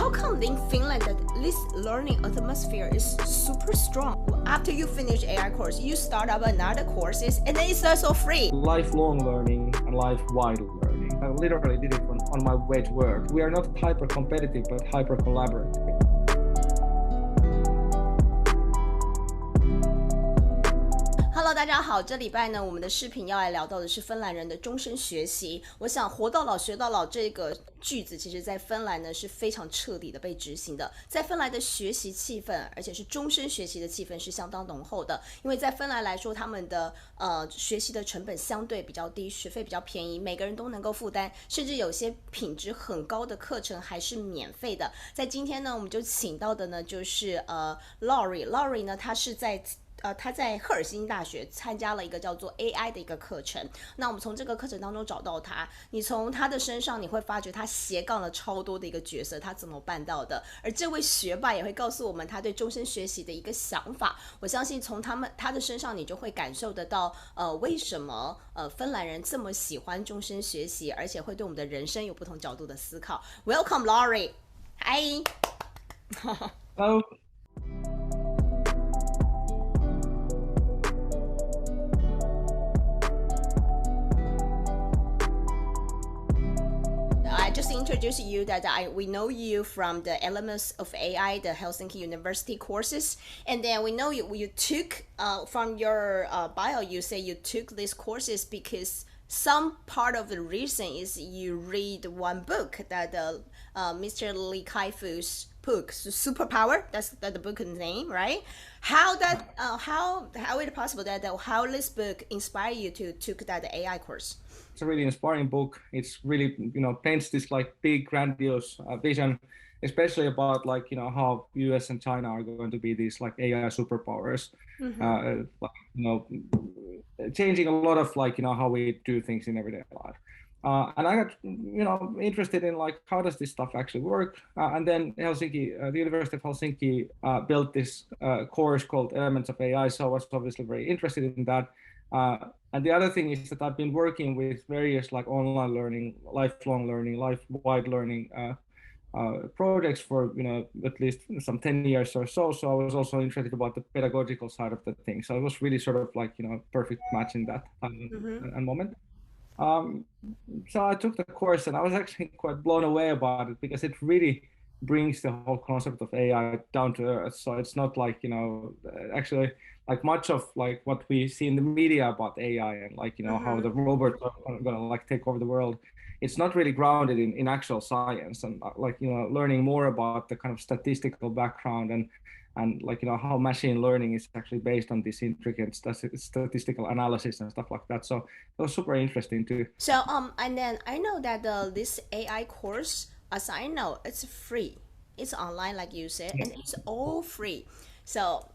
How come in Finland that this learning atmosphere is super strong? After you finish AI course, you start up another courses and then it's also free. Lifelong learning and life-wide learning. I literally did it on my way to work. We are not hyper-competitive, but hyper-collaborative. Hello， 大家好，这礼拜呢，我们的视频要来聊到的是芬兰人的终身学习。我想活到老学到老这个句子，其实在芬兰呢是非常彻底的被执行的。在芬兰的学习气氛，而且是终身学习的气氛是相当浓厚的。因为在芬兰来说，他们的学习的成本相对比较低，学费比较便宜，每个人都能够负担，甚至有些品质很高的课程还是免费的。在今天呢，我们就请到的呢就是Laurie 呢，他在赫尔辛基大学参加了一个叫做 AI 的一个课程。那我们从这个课程当中找到他，你从他的身上你会发觉他斜杠了超多的一个角色，他怎么办到的？而这位学霸也会告诉我们他对终身学习的一个想法。我相信从他的身上你就会感受得到，为什么芬兰人这么喜欢终身学习，而且会对我们的人生有不同角度的思考。Welcome, Laurie. Hi. Hello. Just introduce you that we know you from the Elements of AI, the Helsinki University courses, and then we know you took from your bio. You say you took these courses because some part of the reason is you read one book that Mr. Lee Kai-Fu's book, Superpower. That's the book name, right? How is it possible that how this book inspired you to took that AI course? It's a really inspiring book. It's really, paints this like big, grandiose vision, especially about how US and China are going to be these like AI superpowers, changing a lot of how we do things in everyday life. And I got, interested in how does this stuff actually work? And then Helsinki, the University of Helsinki built this course called Elements of AI. So I was obviously very interested in that. And the other thing is that I've been working with various online learning, lifelong learning, life-wide learning projects for at least some 10 years or so. So I was also interested about the pedagogical side of the thing. So it was really sort of perfect match in that and moment. So I took the course and I was actually quite blown away about it because it really brings the whole concept of AI down to earth. So it's not actually much of what we see in the media about AI and how the robots are gonna take over the world. It's not really grounded in actual science and learning more about the kind of statistical background and how machine learning is actually based on this intricate statistical analysis and stuff like that. So it was super interesting too. So and then I know that this AI course, as I know, it's free. It's online, like you said, and it's all free. So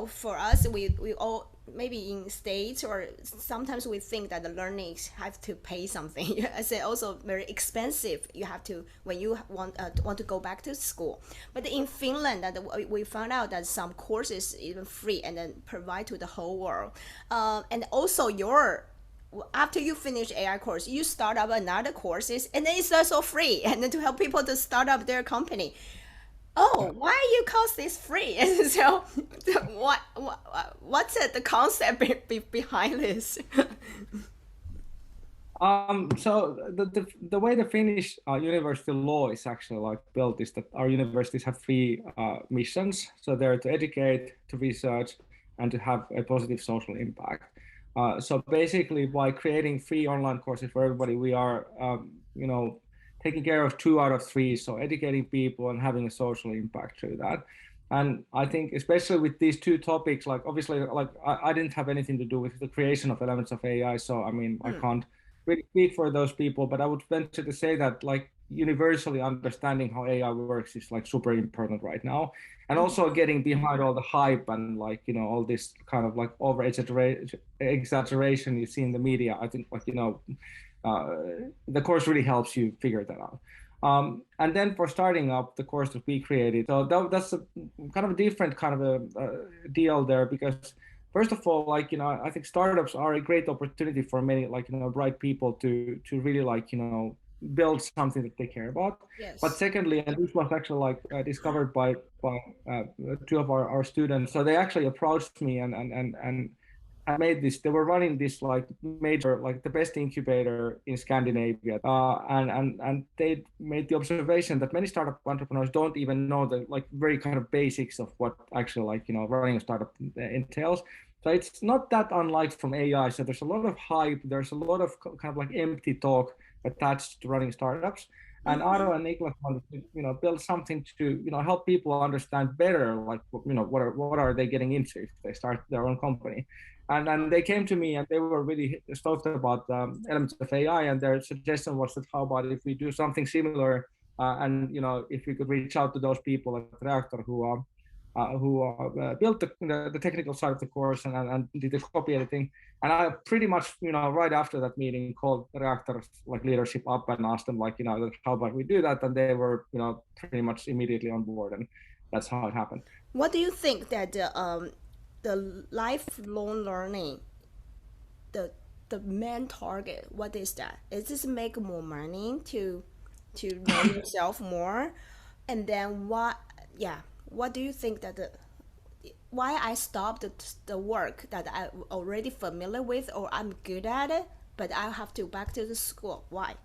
for us, we all maybe in States or sometimes we think that the learning have to pay something. I say also very expensive. You have to when you want to go back to school. But in Finland, that we found out that some courses even free and then provide to the whole world. And also after you finish AI course, you start up another courses and then it's also free and then to help people to start up their company. Oh, why you call this free? And so, what's the concept behind this? So the way the Finnish university law is actually built is that our universities have three missions. So they're to educate, to research, and to have a positive social impact. So basically, by creating free online courses for everybody, we are, taking care of 2 out of 3, so educating people and having a social impact through that. And I think especially with these two topics, obviously I didn't have anything to do with the creation of Elements of AI, so I mean I can't really speak for those people, but I would venture to say that universally understanding how AI works is super important right now, and also getting behind all the hype and all this kind of over exaggeration you see in the media. I think the course really helps you figure that out. And then for starting up the course that we created, so that's a kind of a different kind of a deal there, because first of all, I think startups are a great opportunity for many bright people to really build something that they care about. Yes. But secondly, and this was actually like discovered by two of our students. So they actually approached me and I made this. They were running this like major, like the best incubator in Scandinavia, and they made the observation that many startup entrepreneurs don't even know the like very kind of basics of what actually like running a startup entails. So it's not that unlike from AI. So there's a lot of hype. There's a lot of kind of like empty talk attached to running startups. And Aro and Niklas wanted to, build something to, help people understand better, like, what are they getting into if they start their own company. And they came to me and they were really stoked about elements of AI. And their suggestion was that how about if we do something similar, and if we could reach out to those people at Reactor who built the technical side of the course and did the copy editing. And I pretty much, right after that meeting, called Reactor's like leadership up and asked them like, how about we do that? And they were, pretty much immediately on board, and that's how it happened. What do you think that the lifelong learning, the main target, what is that? Is this make more money to know yourself more? And then what do you think that why I stopped the work that I'm already familiar with or I'm good at it, but I have to back to the school? Why?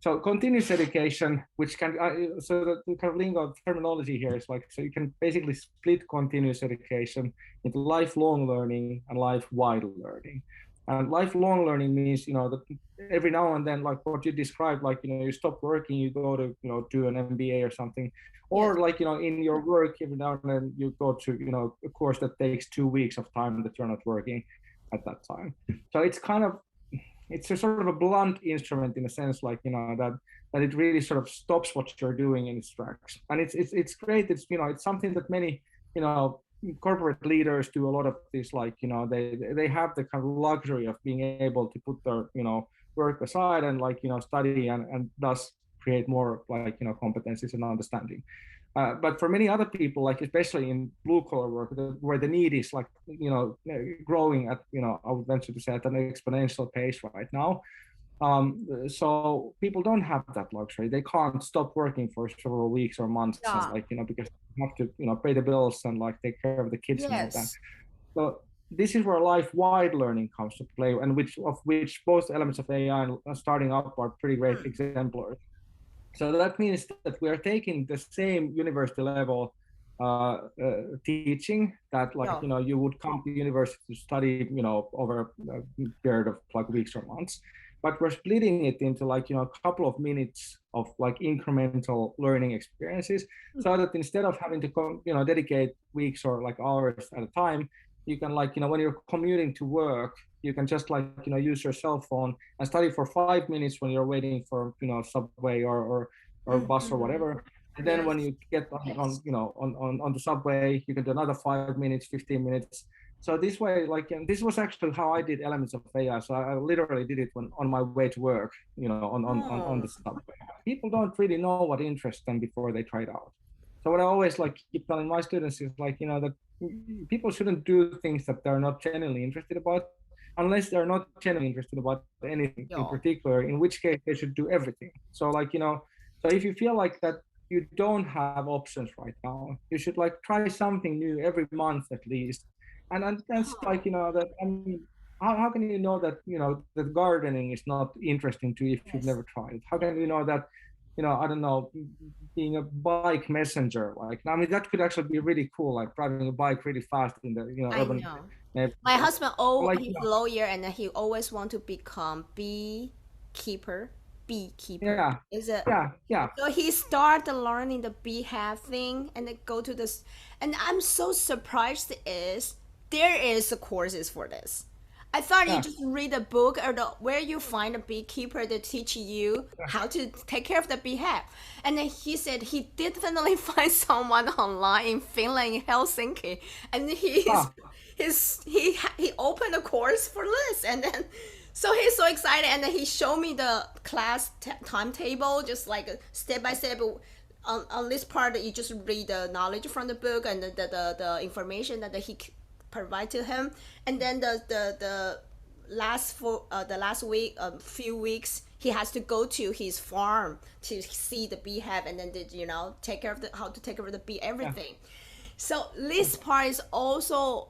So continuous education, which can, so the kind of lingo terminology here is like, so you can basically split continuous education into lifelong learning and life-wide learning. And lifelong learning means, that every now and then, like what you described, like, you stop working, you go to, do an MBA or something, or like, in your work, every now and then you go to, a course that takes 2 weeks of time that you're not working at that time. So it's a sort of a blunt instrument in a sense, like, that it really sort of stops what you're doing in its tracks. And it's great. It's, it's something that many, corporate leaders do a lot of this, like, they have the kind of luxury of being able to put their, work aside and like, study and thus create more like, competencies and understanding. But for many other people, like especially in blue collar work, where the need is like, growing at, I would venture to say at an exponential pace right now. So people don't have that luxury. They can't stop working for several weeks or months, and like, because they have to, pay the bills and like take care of the kids and all that. So this is where life-wide learning comes to play, and which both elements of AI and starting up are pretty great exemplars. So that means that we are taking the same university level teaching that like, you would come to university to study, over a period of like weeks or months, but we're splitting it into like, a couple of minutes of like incremental learning experiences, so that instead of having to, dedicate weeks or like hours at a time, you can like, when you're commuting to work, you can just like, use your cell phone and study for 5 minutes when you're waiting for, subway or bus or whatever. And then when you get on the subway, you can do another 5 minutes, 15 minutes. So this way, like, and this was actually how I did elements of AI. So I literally did it on my way to work, on the subway. People don't really know what interests them before they try it out. So what I always like keep telling my students is like, that people shouldn't do things that they're not genuinely interested about, unless they're not genuinely interested about anything in particular, in which case they should do everything. So like, so if you feel like that you don't have options right now, you should like try something new every month at least. And that's like, that, I mean, how can you know that, that gardening is not interesting to you if you've never tried it? How can you know that, I don't know, being a bike messenger, like, I mean, that could actually be really cool, like driving a bike really fast in the, urban. My husband, he's a lawyer, and he always want to become beekeeper. Yeah. Is it? Yeah. So he started learning the beehive thing, and then go to this. And I'm so surprised there is courses for this. I thought you just read a book or where you find a beekeeper to teach you how to take care of the beehive. And then he said he definitely find someone online in Finland, in Helsinki, and he opened a course for this. And then so he's so excited, and then he showed me the class timetable, just like step by step. On this part, you just read the knowledge from the book and the information that he provide to him, and then the the last week, few weeks, he has to go to his farm to see the beehive, and then take care of how to take care of the bee, everything. So this part is also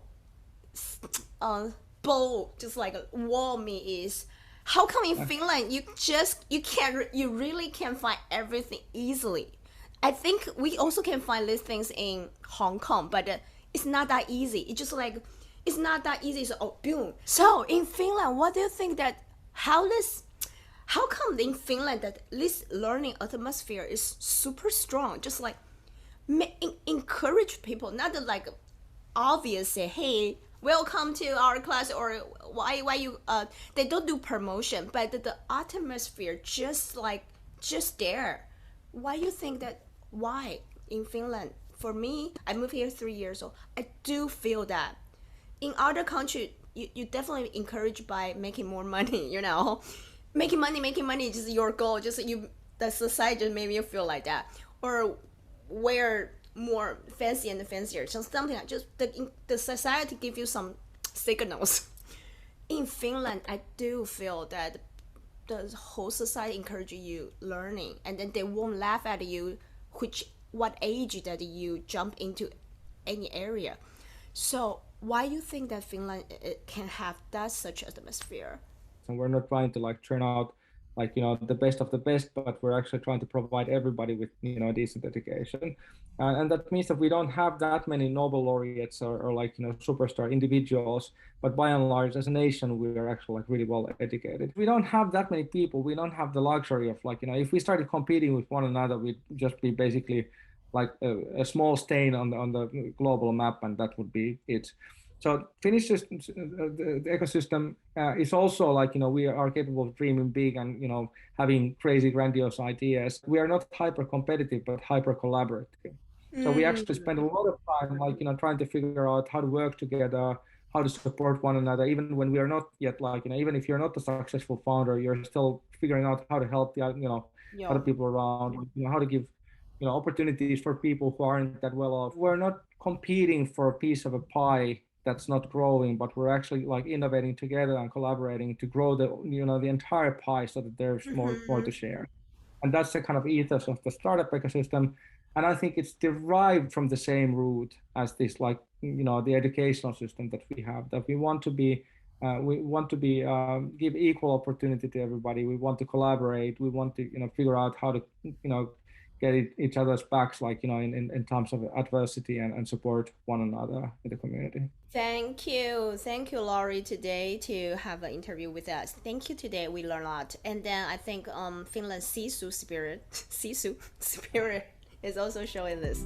bold, just like warm me is. How come in Finland you really can find everything easily? I think we also can find these things in Hong Kong, but it's not that easy. It's just like it's not that easy. So boom. So in Finland, what do you think that how come in Finland that this learning atmosphere is super strong? Just like encourage people, not like obvious say, hey, welcome to our class, or why you they don't do promotion, but the atmosphere just there. Why you think that? Why in Finland? For me, I moved here 3 years old. I do feel that in other countries you definitely encouraged by making more money, making money is just your goal, just the society just made you feel like that, or wear more fancy and fancier, so something like just the society give you some signals. In Finland, I do feel that the whole society encourages you learning, and then they won't laugh at you what age that you jump into any area. So why you think that Finland can have that such atmosphere? And we're not trying to turn out the best of the best, but we're actually trying to provide everybody with decent education, and that means that we don't have that many Nobel laureates or superstar individuals, but by and large as a nation we are actually really well educated. We don't have that many people. We don't have the luxury of if we started competing with one another, we'd just be basically a small stain on the global map, and that would be it. So Finnish the ecosystem is also we are capable of dreaming big and having crazy grandiose ideas. We are not hyper competitive but hyper collaborative. So we actually spend a lot of time trying to figure out how to work together, how to support one another, even when we are not yet even if you're not a successful founder, you're still figuring out how to help the other people around, how to give opportunities for people who aren't that well off. We're not competing for a piece of a pie that's not growing, but we're actually innovating together and collaborating to grow the entire pie so that there's more to share. And that's the kind of ethos of the startup ecosystem. And I think it's derived from the same root as this the educational system that we have, that we want to be give equal opportunity to everybody. We want to collaborate. We want to figure out how to get each other's backs in times of adversity, and support one another in the community. Thank you, Laurie, today to have an interview with us. Thank you. Today we learned a lot, and then I think Finland's sisu spirit is also showing this.